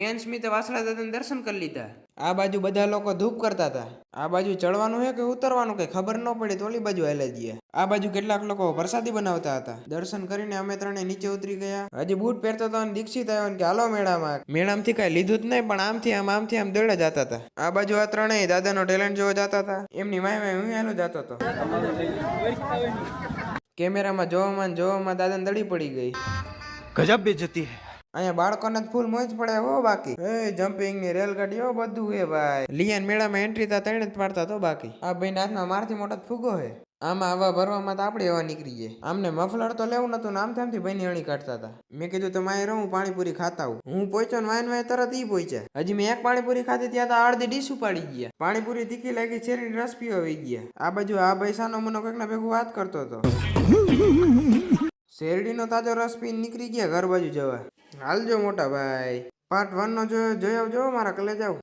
બેન સ્મિતે વાસણા દાદાને દર્શન કરી લીધા. આ બાજુ બધા લોકો ધૂપ કરતા હતા. આ બાજુ ચડવાનું છે કે ઉતરવાનું કે ખબર ન પડી તો ઓલી બાજુ હાલે ગયા. આ બાજુ કેટલાક લોકો પ્રસાદી બનાવતા હતા. દર્શન કરીને અમે ત્રણે નીચે ઉતરી ગયા. હજી બૂટ પહેરતો હતો અને દીક્ષિત આવ્યો કે હાલો મેળામાં. મેળામાંથી કઈ લીધું જ નહીં, પણ આમથી આમ દોડે જતા હતા. આ બાજુ આ ત્રણેય દાદાનો ટેલેન્ટ જોવા જતા હતા. એમની માય હું હાલો જતો હતો. કેમેરામાં જોવામાં દાદાને દડી પડી ગઈ. ગજબ બેઇજ્જતી હે. અહીંયા બાળકોને જ ફૂલ મોજ પડે હો. બાકી જમ્પિંગ ની રેલગાડીઓ બધું હે ભાઈ. લિયાન મેળામાં એન્ટ્રી તા ત્રણે જ પાડતા તો બાકી. આ ભાઈ હાથમાં મારથી મોટો ફૂગો હે. આમાં હવા ભરવામાં તો આપણે હવા નીકળી જાય. આમને મફલર તો લેવું નતું ને આમથી ભાઈ અણી કાઢતા હતા. મેં કીધું તો માય રહું પાણીપુરી ખાતા હું. હું પહોંચ્યો ને વાય તરત ઈ પહોંચ્યા. હજી મેં એક પાણીપુરી ખાધી ત્યાં તો અડધી ડીશ ઉપાડી ગયા. પાણીપુરી તીખી લાગી, શેરી રસ પીવા આવી ગયા. આ બાજુ આ ભાઈ સાનો મનો કંઈક ના ભેગું વાત કરતો હતો. શેરડીનો તાજો રસ પીને નીકળી ગયા ઘર બાજુ જવા. હાલજો મોટા ભાઈ. પાર્ટ 1 નો જોઈ આવજો મારા કલેજ આવ.